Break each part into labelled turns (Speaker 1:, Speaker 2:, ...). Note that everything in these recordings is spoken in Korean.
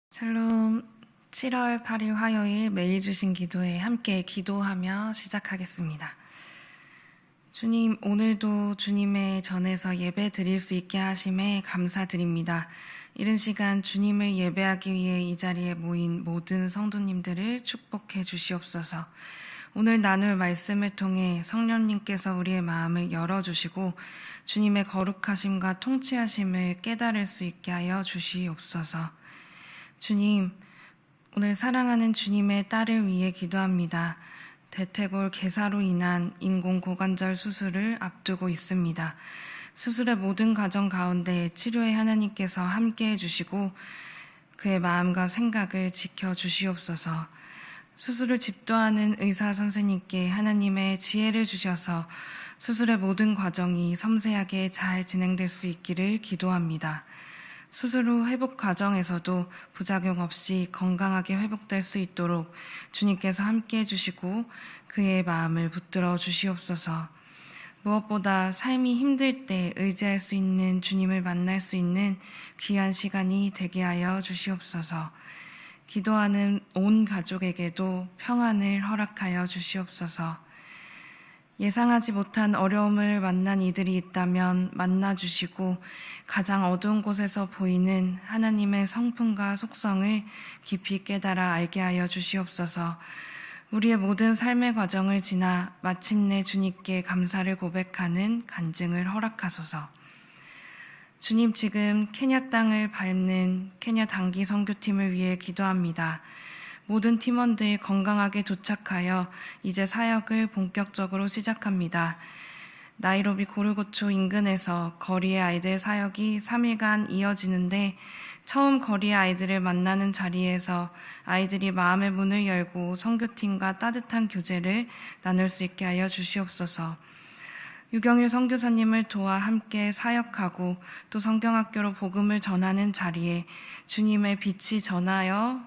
Speaker 1: 샬롬. 7월 8일 화요일 매일 주신 기도에 함께 기도하며 시작하겠습니다. 주님, 오늘도 주님의 전에서 예배 드릴 수 있게 하심에 감사드립니다. 이른 시간 주님을 예배하기 위해 이 자리에 모인 모든 성도님들을 축복해 주시옵소서. 오늘 나눌 말씀을 통해 성령님께서 우리의 마음을 열어주시고 주님의 거룩하심과 통치하심을 깨달을 수 있게 하여 주시옵소서. 주님, 오늘 사랑하는 주님의 딸을 위해 기도합니다. 대퇴골 괴사로 인한 인공고관절 수술을 앞두고 있습니다. 수술의 모든 과정 가운데 치료에 하나님께서 함께해 주시고 그의 마음과 생각을 지켜주시옵소서. 수술을 집도하는 의사 선생님께 하나님의 지혜를 주셔서 수술의 모든 과정이 섬세하게 잘 진행될 수 있기를 기도합니다. 수술 후 회복 과정에서도 부작용 없이 건강하게 회복될 수 있도록 주님께서 함께해 주시고 그의 마음을 붙들어 주시옵소서. 무엇보다 삶이 힘들 때 의지할 수 있는 주님을 만날 수 있는 귀한 시간이 되게 하여 주시옵소서. 기도하는 온 가족에게도 평안을 허락하여 주시옵소서. 예상하지 못한 어려움을 만난 이들이 있다면 만나주시고 가장 어두운 곳에서 보이는 하나님의 성품과 속성을 깊이 깨달아 알게 하여 주시옵소서. 우리의 모든 삶의 과정을 지나 마침내 주님께 감사를 고백하는 간증을 허락하소서. 주님, 지금 케냐 땅을 밟는 케냐 단기 선교팀을 위해 기도합니다. 모든 팀원들 건강하게 도착하여 이제 사역을 본격적으로 시작합니다. 나이로비 고르고초 인근에서 거리의 아이들 사역이 3일간 이어지는데 처음 거리의 아이들을 만나는 자리에서 아이들이 마음의 문을 열고 선교팀과 따뜻한 교제를 나눌 수 있게 하여 주시옵소서. 유경일 선교사님을 도와 함께 사역하고 또 성경학교로 복음을 전하는 자리에 주님의 빛이 전하여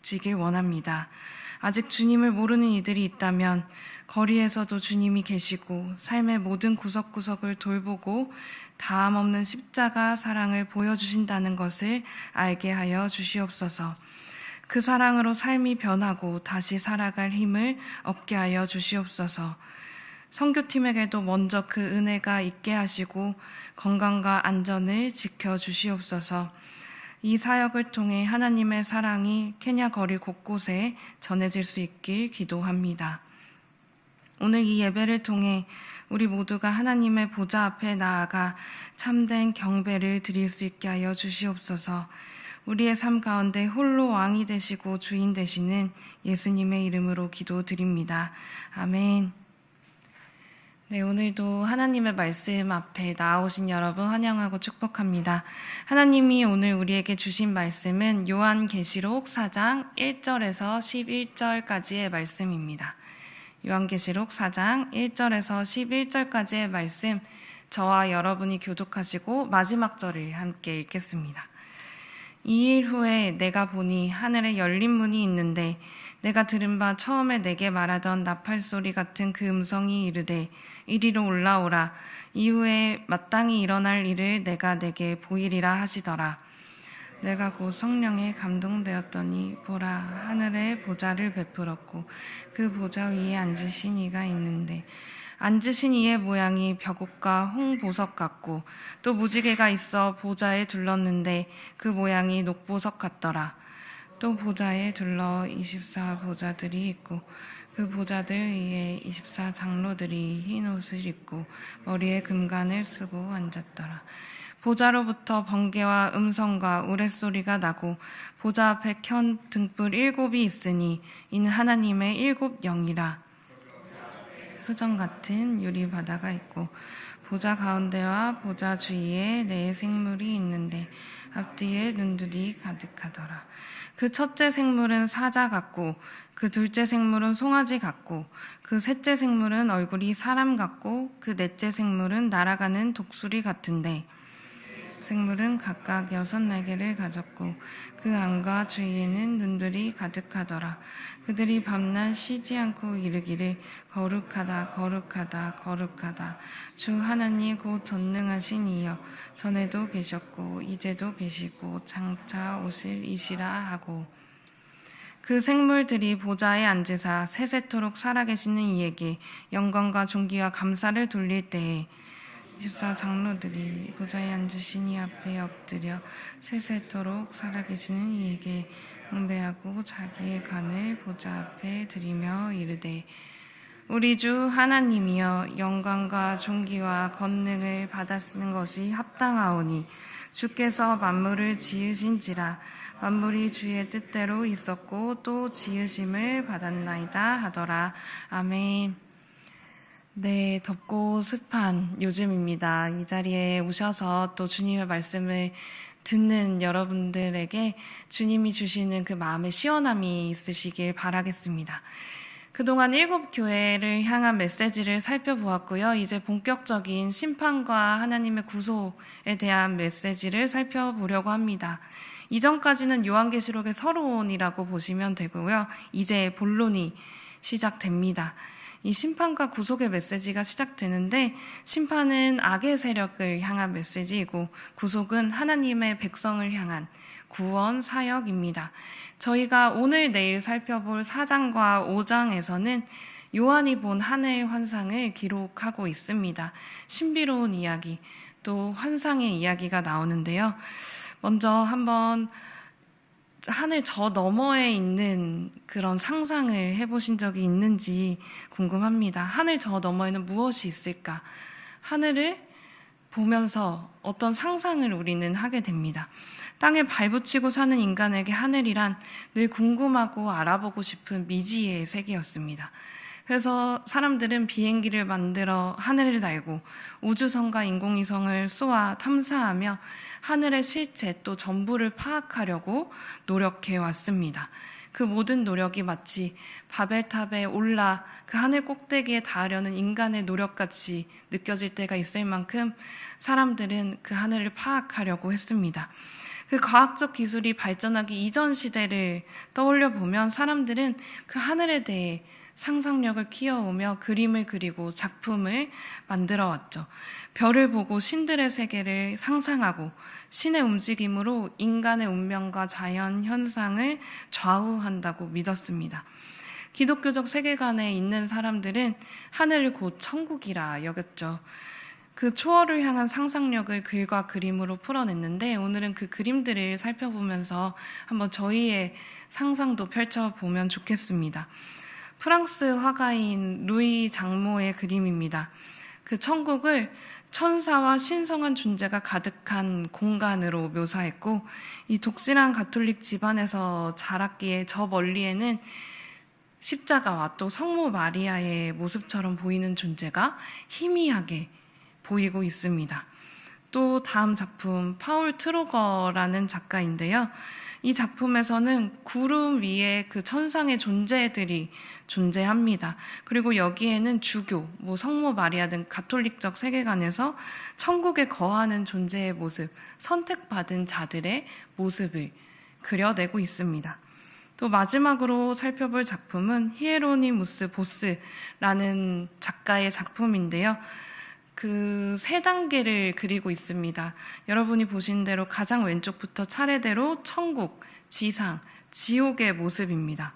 Speaker 1: 지길 원합니다. 아직 주님을 모르는 이들이 있다면 거리에서도 주님이 계시고 삶의 모든 구석구석을 돌보고 다함 없는 십자가 사랑을 보여주신다는 것을 알게 하여 주시옵소서. 그 사랑으로 삶이 변하고 다시 살아갈 힘을 얻게 하여 주시옵소서. 선교팀에게도 먼저 그 은혜가 있게 하시고 건강과 안전을 지켜주시옵소서. 이 사역을 통해 하나님의 사랑이 케냐 거리 곳곳에 전해질 수 있길 기도합니다. 오늘 이 예배를 통해 우리 모두가 하나님의 보좌 앞에 나아가 참된 경배를 드릴 수 있게 하여 주시옵소서. 우리의 삶 가운데 홀로 왕이 되시고 주인 되시는 예수님의 이름으로 기도드립니다. 아멘. 네, 오늘도 하나님의 말씀 앞에 나오신 여러분 환영하고 축복합니다. 하나님이 오늘 우리에게 주신 말씀은 요한계시록 4장 1절에서 11절까지의 말씀입니다. 요한계시록 4장 1절에서 11절까지의 말씀, 저와 여러분이 교독하시고 마지막 절을 함께 읽겠습니다. 2일 후에 내가 보니 하늘에 열린 문이 있는데 내가 들은 바 처음에 내게 말하던 나팔 소리 같은 그 음성이 이르되 이리로 올라오라. 이후에 마땅히 일어날 일을 내가 내게 보이리라 하시더라. 내가 곧 성령에 감동되었더니 보라, 하늘에 보좌를 베풀었고 그 보좌 위에 앉으신 이가 있는데 앉으신 이의 모양이 벽옥과 홍보석 같고 또 무지개가 있어 보좌에 둘렀는데 그 모양이 녹보석 같더라. 또 보좌에 둘러 24보좌들이 있고 그 보좌들 위에 24장로들이 흰 옷을 입고 머리에 금관을 쓰고 앉았더라. 보좌로부터 번개와 음성과 우레소리가 나고 보좌 앞에 켠 등불 7이 있으니 이는 하나님의 7 영이라. 수정 같은 유리 바다가 있고 보좌 가운데와 보좌 주위에 네 생물이 있는데 앞뒤에 눈들이 가득하더라. 그 첫째 생물은 사자 같고 그 둘째 생물은 송아지 같고 그 셋째 생물은 얼굴이 사람 같고 그 넷째 생물은 날아가는 독수리 같은데 생물은 각각 6날개를 가졌고 그 안과 주위에는 눈들이 가득하더라. 그들이 밤낮 쉬지 않고 이르기를 거룩하다 거룩하다 거룩하다 주 하나님 곧 전능하신 이여 전에도 계셨고 이제도 계시고 장차 오실 이시라 하고 그 생물들이 보좌에 앉으사 세세토록 살아계시는 이에게 영광과 존귀와 감사를 돌릴 때에 24장로들이 보좌에 앉으신 이 앞에 엎드려 세세토록 살아계시는 이에게 경배하고 자기의 간을 보좌 앞에 드리며 이르되 우리 주 하나님이여 영광과 존귀와 권능을 받아쓰는 것이 합당하오니 주께서 만물을 지으신지라 만물이 주의 뜻대로 있었고 또 지으심을 받았나이다 하더라. 아멘. 네, 덥고 습한 요즘입니다. 이 자리에 오셔서 또 주님의 말씀을 듣는 여러분들에게 주님이 주시는 그 마음의 시원함이 있으시길 바라겠습니다. 그동안 7교회를 향한 메시지를 살펴보았고요. 이제 본격적인 심판과 하나님의 구속에 대한 메시지를 살펴보려고 합니다. 이전까지는 요한계시록의 서론이라고 보시면 되고요. 이제 본론이 시작됩니다. 이 심판과 구속의 메시지가 시작되는데 심판은 악의 세력을 향한 메시지이고 구속은 하나님의 백성을 향한 구원 사역입니다. 저희가 오늘 내일 살펴볼 4장과 5장에서는 요한이 본 하늘 환상을 기록하고 있습니다. 신비로운 이야기, 또 환상의 이야기가 나오는데요. 먼저 한번 하늘 저 너머에 있는 그런 상상을 해보신 적이 있는지 궁금합니다. 하늘 저 너머에는 무엇이 있을까? 하늘을 보면서 어떤 상상을 우리는 하게 됩니다. 땅에 발붙이고 사는 인간에게 하늘이란 늘 궁금하고 알아보고 싶은 미지의 세계였습니다. 그래서 사람들은 비행기를 만들어 하늘을 날고 우주선과 인공위성을 쏘아 탐사하며 하늘의 실체 또 전부를 파악하려고 노력해 왔습니다. 그 모든 노력이 마치 바벨탑에 올라 그 하늘 꼭대기에 닿으려는 인간의 노력같이 느껴질 때가 있을 만큼 사람들은 그 하늘을 파악하려고 했습니다. 그 과학적 기술이 발전하기 이전 시대를 떠올려 보면 사람들은 그 하늘에 대해 상상력을 키워오며 그림을 그리고 작품을 만들어 왔죠. 별을 보고 신들의 세계를 상상하고 신의 움직임으로 인간의 운명과 자연 현상을 좌우한다고 믿었습니다. 기독교적 세계관에 있는 사람들은 하늘을 곧 천국이라 여겼죠. 그 초월을 향한 상상력을 글과 그림으로 풀어냈는데 오늘은 그 그림들을 살펴보면서 한번 저희의 상상도 펼쳐보면 좋겠습니다. 프랑스 화가인 루이 장모의 그림입니다. 그 천국을 천사와 신성한 존재가 가득한 공간으로 묘사했고 이 독실한 가톨릭 집안에서 자랐기에 저 멀리에는 십자가와 또 성모 마리아의 모습처럼 보이는 존재가 희미하게 보이고 있습니다. 또 다음 작품 파울 트로거라는 작가인데요. 이 작품에서는 구름 위에 그 천상의 존재들이 존재합니다. 그리고 여기에는 주교, 성모 마리아 등 가톨릭적 세계관에서 천국에 거하는 존재의 모습, 선택받은 자들의 모습을 그려내고 있습니다. 또 마지막으로 살펴볼 작품은 히에로니무스 보스라는 작가의 작품인데요. 그 3단계를 그리고 있습니다. 여러분이 보신 대로 가장 왼쪽부터 차례대로 천국, 지상, 지옥의 모습입니다.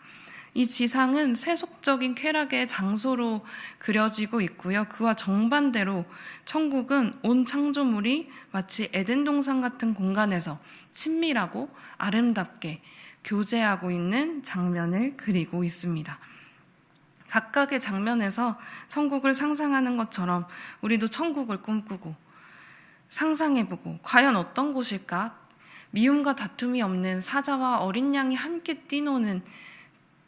Speaker 1: 이 지상은 세속적인 쾌락의 장소로 그려지고 있고요. 그와 정반대로 천국은 온 창조물이 마치 에덴 동산 같은 공간에서 친밀하고 아름답게 교제하고 있는 장면을 그리고 있습니다. 각각의 장면에서 천국을 상상하는 것처럼 우리도 천국을 꿈꾸고 상상해보고 과연 어떤 곳일까? 미움과 다툼이 없는 사자와 어린 양이 함께 뛰노는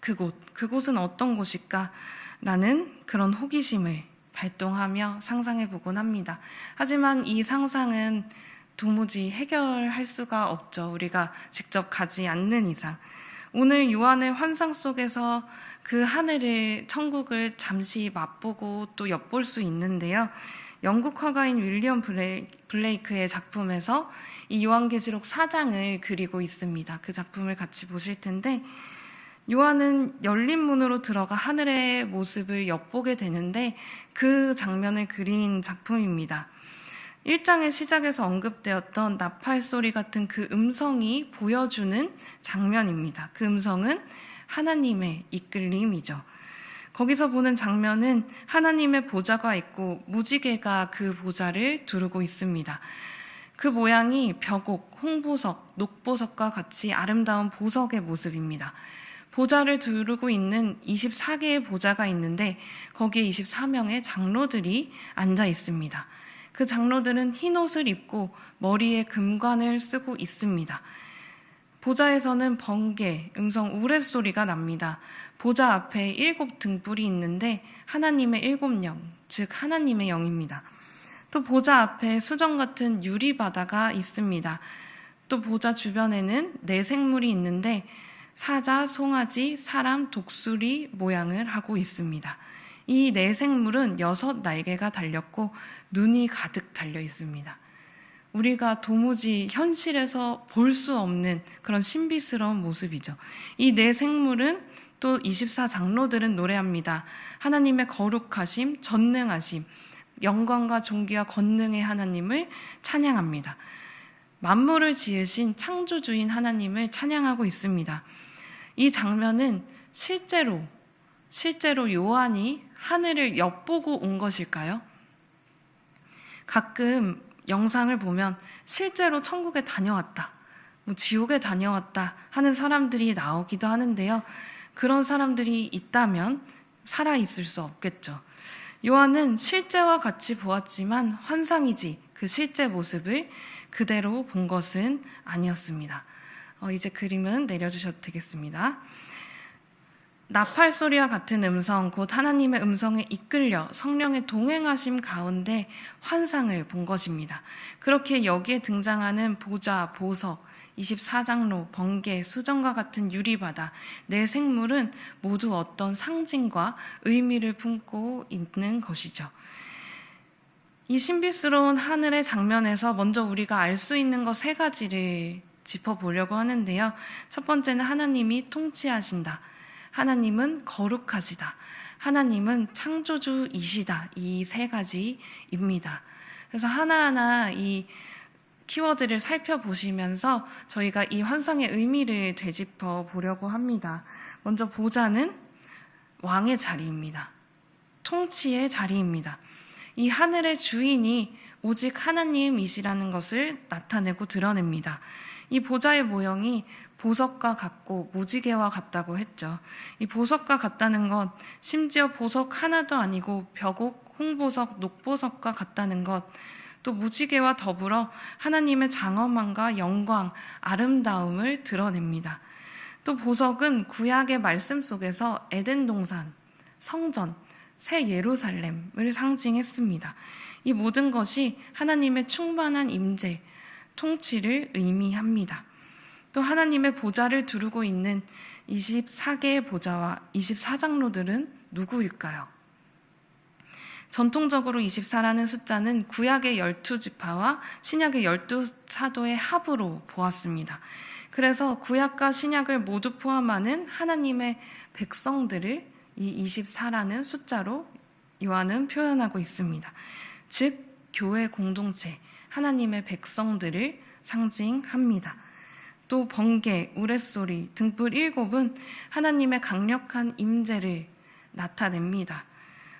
Speaker 1: 그곳은 어떤 곳일까? 라는 그런 호기심을 발동하며 상상해보곤 합니다. 하지만 이 상상은 도무지 해결할 수가 없죠. 우리가 직접 가지 않는 이상. 오늘 요한의 환상 속에서 그 하늘을, 천국을 잠시 맛보고 또 엿볼 수 있는데요. 영국 화가인 윌리엄 블레이크의 작품에서 이 요한계시록 4장을 그리고 있습니다. 그 작품을 같이 보실 텐데, 요한은 열린 문으로 들어가 하늘의 모습을 엿보게 되는데 그 장면을 그린 작품입니다. 1장의 시작에서 언급되었던 나팔 소리 같은 그 음성이 보여주는 장면입니다. 그 음성은 하나님의 이끌림이죠. 거기서 보는 장면은 하나님의 보좌가 있고 무지개가 그 보좌를 두르고 있습니다. 그 모양이 벽옥, 홍보석, 녹보석과 같이 아름다운 보석의 모습입니다. 보좌를 두르고 있는 24개의 보좌가 있는데 거기에 24명의 장로들이 앉아 있습니다. 그 장로들은 흰 옷을 입고 머리에 금관을 쓰고 있습니다. 보좌에서는 번개, 음성, 우레소리가 납니다. 보좌 앞에 7 등불이 있는데 하나님의 7 영, 즉 하나님의 영입니다. 또 보좌 앞에 수정 같은 유리바다가 있습니다. 또 보좌 주변에는 4 생물이 있는데 사자, 송아지, 사람, 독수리 모양을 하고 있습니다. 이 4 생물은 6 날개가 달렸고 눈이 가득 달려 있습니다. 우리가 도무지 현실에서 볼 수 없는 그런 신비스러운 모습이죠. 이 4 생물은 또 24 장로들은 노래합니다. 하나님의 거룩하심, 전능하심, 영광과 존귀와 권능의 하나님을 찬양합니다. 만물을 지으신 창조주인 하나님을 찬양하고 있습니다. 이 장면은 실제로 요한이 하늘을 엿보고 온 것일까요? 가끔 영상을 보면 실제로 천국에 다녀왔다, 지옥에 다녀왔다 하는 사람들이 나오기도 하는데요. 그런 사람들이 있다면 살아있을 수 없겠죠. 요한은 실제와 같이 보았지만 환상이지 그 실제 모습을 그대로 본 것은 아니었습니다. 이제 그림은 내려주셔도 되겠습니다. 나팔 소리와 같은 음성, 곧 하나님의 음성에 이끌려 성령의 동행하심 가운데 환상을 본 것입니다. 그렇게 여기에 등장하는 보좌, 보석, 24장로, 번개, 수정과 같은 유리바다, 4 생물은 모두 어떤 상징과 의미를 품고 있는 것이죠. 이 신비스러운 하늘의 장면에서 먼저 우리가 알 수 있는 것 3가지를 짚어보려고 하는데요. 첫 번째는 하나님이 통치하신다. 하나님은 거룩하시다. 하나님은 창조주이시다. 이 3가지입니다. 그래서 하나하나 이 키워드를 살펴보시면서 저희가 이 환상의 의미를 되짚어 보려고 합니다. 먼저 보좌는 왕의 자리입니다. 통치의 자리입니다. 이 하늘의 주인이 오직 하나님이시라는 것을 나타내고 드러냅니다. 이 보좌의 모형이 보석과 같고 무지개와 같다고 했죠. 이 보석과 같다는 것, 심지어 보석 하나도 아니고 벽옥, 홍보석, 녹보석과 같다는 것, 또 무지개와 더불어 하나님의 장엄함과 영광, 아름다움을 드러냅니다. 또 보석은 구약의 말씀 속에서 에덴 동산, 성전, 새 예루살렘을 상징했습니다. 이 모든 것이 하나님의 충만한 임재, 통치를 의미합니다. 또 하나님의 보좌를 두르고 있는 24개의 보좌와 24장로들은 누구일까요? 전통적으로 24라는 숫자는 구약의 12지파와 신약의 12사도의 합으로 보았습니다. 그래서 구약과 신약을 모두 포함하는 하나님의 백성들을 이 24라는 숫자로 요한은 표현하고 있습니다. 즉 교회 공동체, 하나님의 백성들을 상징합니다. 또 번개, 우레소리, 등불 7은 하나님의 강력한 임재를 나타냅니다.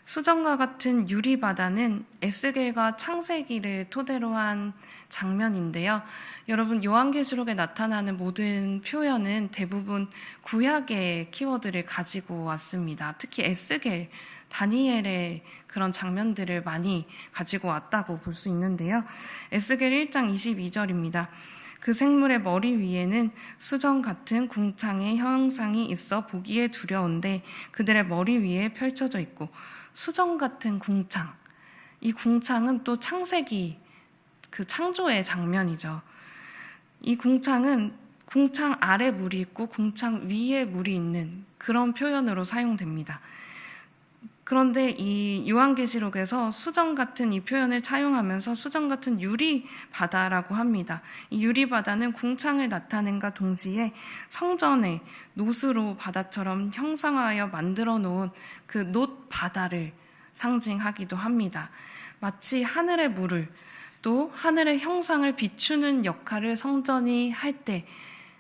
Speaker 1: 수정과 같은 유리바다는 에스겔과 창세기를 토대로 한 장면인데요. 여러분, 요한계시록에 나타나는 모든 표현은 대부분 구약의 키워드를 가지고 왔습니다. 특히 에스겔, 다니엘의 그런 장면들을 많이 가지고 왔다고 볼 수 있는데요. 에스겔 1장 22절입니다. 그 생물의 머리 위에는 수정 같은 궁창의 형상이 있어 보기에 두려운데 그들의 머리 위에 펼쳐져 있고, 수정 같은 궁창, 이 궁창은 또 창세기 그 창조의 장면이죠. 이 궁창은 궁창 아래 물이 있고 궁창 위에 물이 있는 그런 표현으로 사용됩니다. 그런데 이 요한계시록에서 수정 같은 이 표현을 차용하면서 수정 같은 유리 바다라고 합니다. 이 유리 바다는 궁창을 나타낸과 동시에 성전에 놋으로 바다처럼 형상화하여 만들어 놓은 그 놋 바다를 상징하기도 합니다. 마치 하늘의 물을 또 하늘의 형상을 비추는 역할을 성전이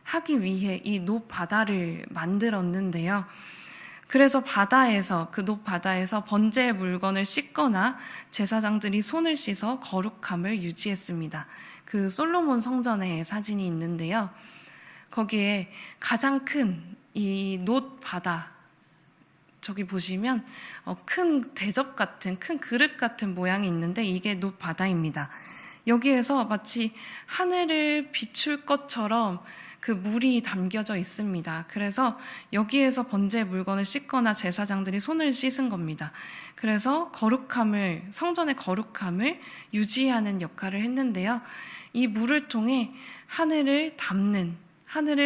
Speaker 1: 하기 위해 이 놋 바다를 만들었는데요. 그래서 그 놋 바다에서 번제의 물건을 씻거나 제사장들이 손을 씻어 거룩함을 유지했습니다. 그 솔로몬 성전의 사진이 있는데요. 거기에 가장 큰 이 놋 바다, 저기 보시면 큰 대접 같은, 큰 그릇 같은 모양이 있는데 이게 놋 바다입니다. 여기에서 마치 하늘을 비출 것처럼 그 물이 담겨져 있습니다. 그래서 여기에서 번제의 물건을 씻거나 제사장들이 손을 씻은 겁니다. 그래서 성전의 거룩함을 유지하는 역할을 했는데요. 이 물을 통해 하늘을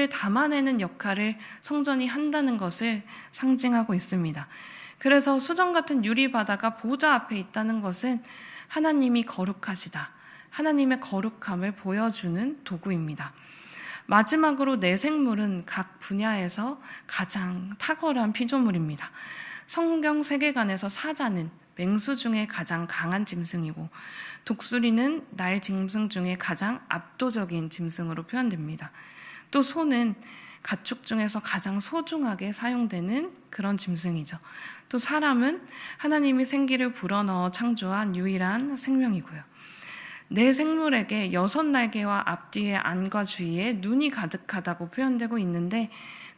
Speaker 1: 담아내는 역할을 성전이 한다는 것을 상징하고 있습니다. 그래서 수정 같은 유리 바다가 보좌 앞에 있다는 것은 하나님이 거룩하시다, 하나님의 거룩함을 보여주는 도구입니다. 마지막으로 내생물은 각 분야에서 가장 탁월한 피조물입니다. 성경 세계관에서 사자는 맹수 중에 가장 강한 짐승이고 독수리는 날 짐승 중에 가장 압도적인 짐승으로 표현됩니다. 또 소는 가축 중에서 가장 소중하게 사용되는 그런 짐승이죠. 또 사람은 하나님이 생기를 불어넣어 창조한 유일한 생명이고요. 내 생물에게 6날개와 앞뒤에 안과 주위에 눈이 가득하다고 표현되고 있는데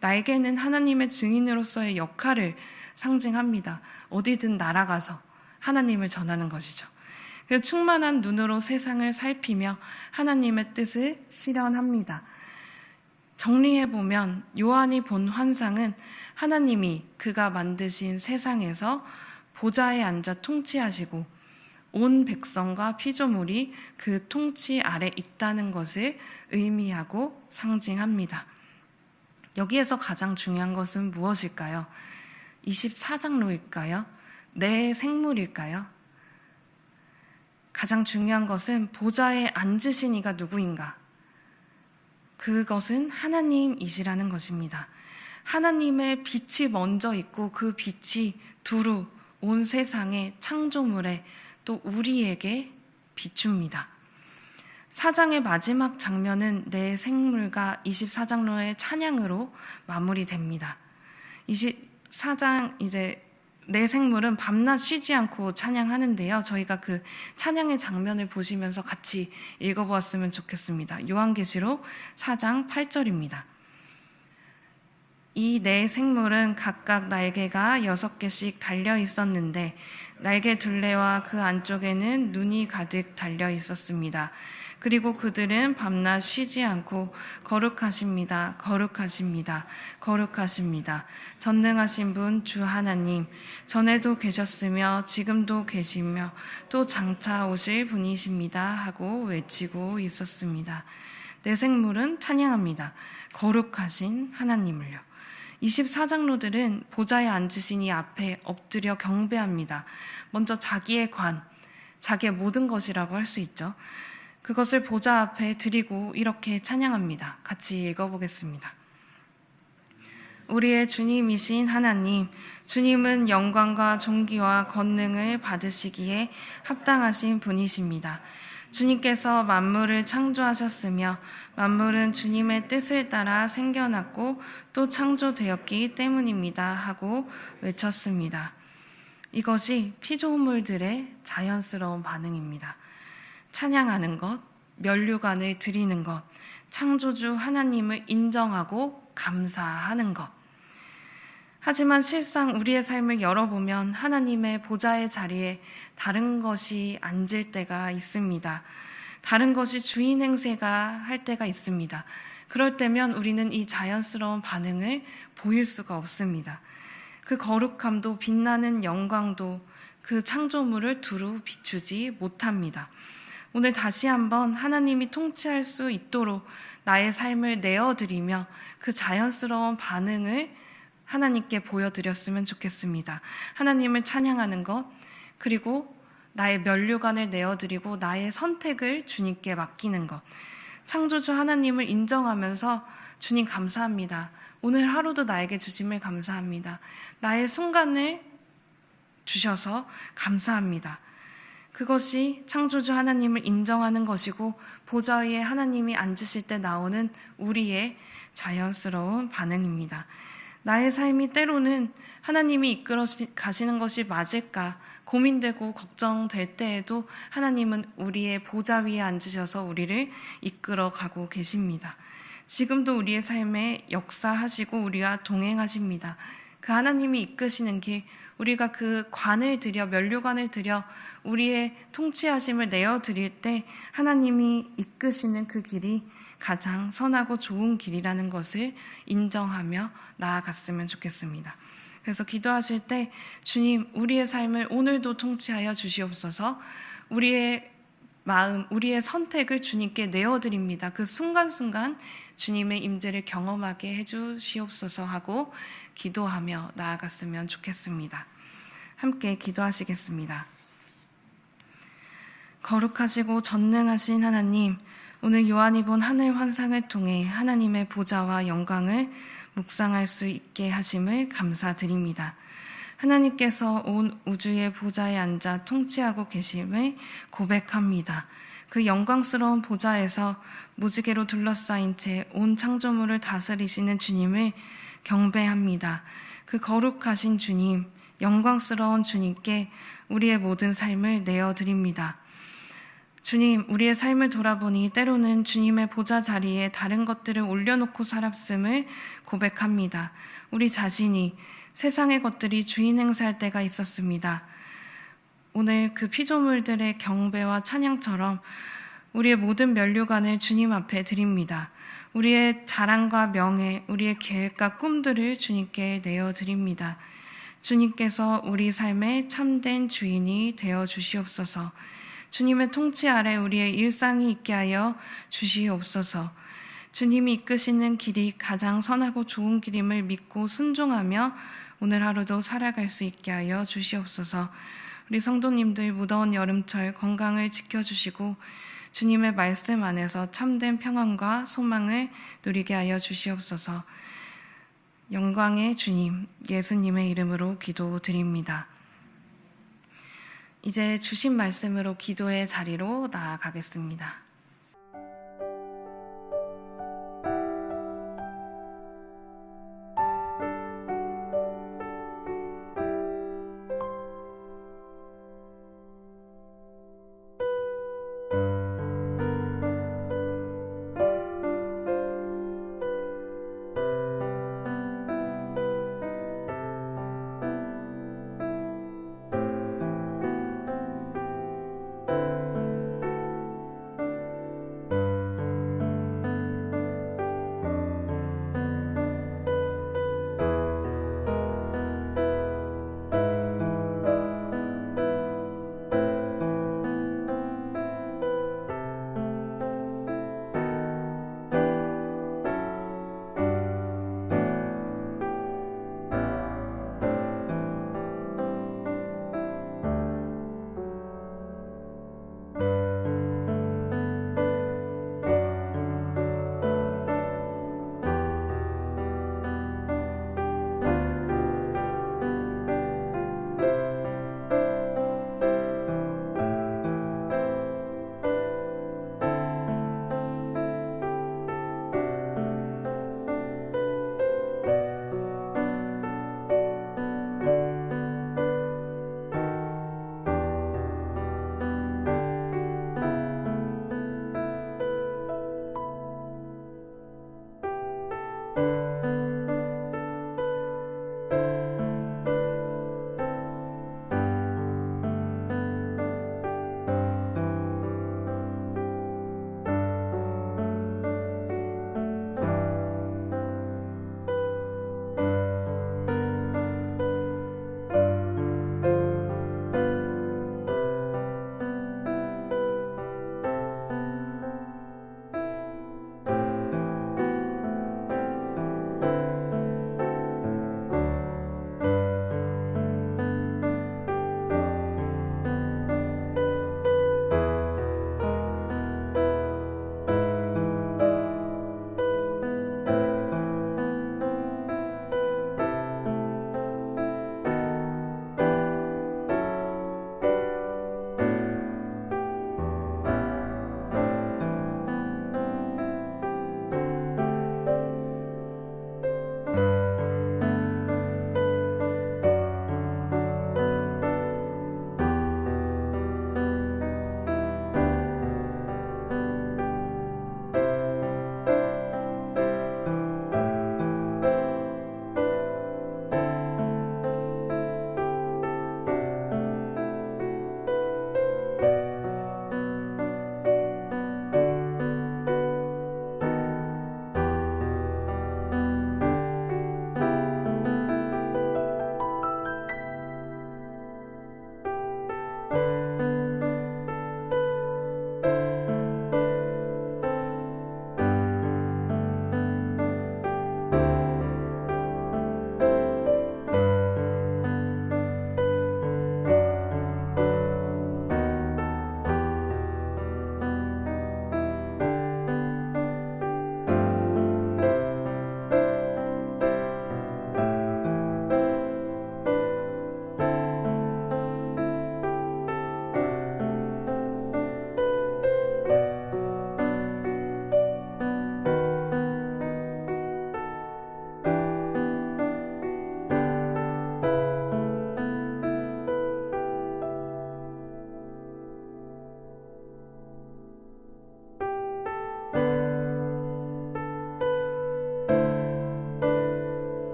Speaker 1: 날개는 하나님의 증인으로서의 역할을 상징합니다. 어디든 날아가서 하나님을 전하는 것이죠. 그 충만한 눈으로 세상을 살피며 하나님의 뜻을 실현합니다. 정리해보면 요한이 본 환상은 하나님이 그가 만드신 세상에서 보좌에 앉아 통치하시고 온 백성과 피조물이 그 통치 아래 있다는 것을 의미하고 상징합니다. 여기에서 가장 중요한 것은 무엇일까요? 24장로일까요? 내 생물일까요? 가장 중요한 것은 보좌에 앉으신 이가 누구인가? 그것은 하나님이시라는 것입니다. 하나님의 빛이 먼저 있고 그 빛이 두루 온 세상의 창조물에 또 우리에게 비춥니다. 4장의 마지막 장면은 내 생물과 24장로의 찬양으로 마무리됩니다. 24장 내 생물은 밤낮 쉬지 않고 찬양하는데요. 저희가 그 찬양의 장면을 보시면서 같이 읽어보았으면 좋겠습니다. 요한계시록 4장 8절입니다. 이 네 생물은 각각 날개가 6개씩 달려 있었는데 날개 둘레와 그 안쪽에는 눈이 가득 달려 있었습니다. 그리고 그들은 밤낮 쉬지 않고 거룩하십니다. 거룩하십니다. 거룩하십니다. 전능하신 분 주 하나님, 전에도 계셨으며 지금도 계시며 또 장차 오실 분이십니다 하고 외치고 있었습니다. 내 생물은 찬양합니다. 거룩하신 하나님을요. 24장로들은 보좌에 앉으신 이 앞에 엎드려 경배합니다. 먼저 자기의 자기의 모든 것이라고 할 수 있죠. 그것을 보좌 앞에 드리고 이렇게 찬양합니다. 같이 읽어보겠습니다. 우리의 주님이신 하나님, 주님은 영광과 존귀와 권능을 받으시기에 합당하신 분이십니다. 주님께서 만물을 창조하셨으며 만물은 주님의 뜻을 따라 생겨났고 또 창조되었기 때문입니다 하고 외쳤습니다. 이것이 피조물들의 자연스러운 반응입니다. 찬양하는 것, 면류관을 드리는 것, 창조주 하나님을 인정하고 감사하는 것. 하지만 실상 우리의 삶을 열어보면 하나님의 보좌의 자리에 다른 것이 앉을 때가 있습니다. 다른 것이 주인 행세가 할 때가 있습니다. 그럴 때면 우리는 이 자연스러운 반응을 보일 수가 없습니다. 그 거룩함도 빛나는 영광도 그 창조물을 두루 비추지 못합니다. 오늘 다시 한번 하나님이 통치할 수 있도록 나의 삶을 내어드리며 그 자연스러운 반응을 하나님께 보여드렸으면 좋겠습니다. 하나님을 찬양하는 것, 그리고 나의 면류관을 내어드리고 나의 선택을 주님께 맡기는 것, 창조주 하나님을 인정하면서 주님 감사합니다. 오늘 하루도 나에게 주심을 감사합니다. 나의 순간을 주셔서 감사합니다. 그것이 창조주 하나님을 인정하는 것이고 보좌 위에 하나님이 앉으실 때 나오는 우리의 자연스러운 반응입니다. 나의 삶이 때로는 하나님이 이끌어 가시는 것이 맞을까 고민되고 걱정될 때에도 하나님은 우리의 보좌 위에 앉으셔서 우리를 이끌어 가고 계십니다. 지금도 우리의 삶에 역사하시고 우리와 동행하십니다. 그 하나님이 이끄시는 길, 우리가 그 관을 들여, 면류관을 들여 우리의 통치하심을 내어드릴 때 하나님이 이끄시는 그 길이 가장 선하고 좋은 길이라는 것을 인정하며 나아갔으면 좋겠습니다. 그래서 기도하실 때 주님, 우리의 삶을 오늘도 통치하여 주시옵소서. 우리의 마음, 우리의 선택을 주님께 내어드립니다. 그 순간순간 주님의 임재를 경험하게 해주시옵소서 하고 기도하며 나아갔으면 좋겠습니다. 함께 기도하시겠습니다. 거룩하시고 전능하신 하나님, 오늘 요한이 본 하늘 환상을 통해 하나님의 보좌와 영광을 묵상할 수 있게 하심을 감사드립니다. 하나님께서 온 우주의 보좌에 앉아 통치하고 계심을 고백합니다. 그 영광스러운 보좌에서 무지개로 둘러싸인 채 온 창조물을 다스리시는 주님을 경배합니다. 그 거룩하신 주님, 영광스러운 주님께 우리의 모든 삶을 내어드립니다. 주님, 우리의 삶을 돌아보니 때로는 주님의 보좌 자리에 다른 것들을 올려놓고 살았음을 고백합니다. 우리 자신이 세상의 것들이 주인 행사할 때가 있었습니다. 오늘 그 피조물들의 경배와 찬양처럼 우리의 모든 면류관을 주님 앞에 드립니다. 우리의 자랑과 명예, 우리의 계획과 꿈들을 주님께 내어드립니다. 주님께서 우리 삶의 참된 주인이 되어 주시옵소서. 주님의 통치 아래 우리의 일상이 있게 하여 주시옵소서. 주님이 이끄시는 길이 가장 선하고 좋은 길임을 믿고 순종하며 오늘 하루도 살아갈 수 있게 하여 주시옵소서. 우리 성도님들 무더운 여름철 건강을 지켜주시고 주님의 말씀 안에서 참된 평안과 소망을 누리게 하여 주시옵소서. 영광의 주님, 예수님의 이름으로 기도드립니다. 이제 주신 말씀으로 기도의 자리로 나아가겠습니다.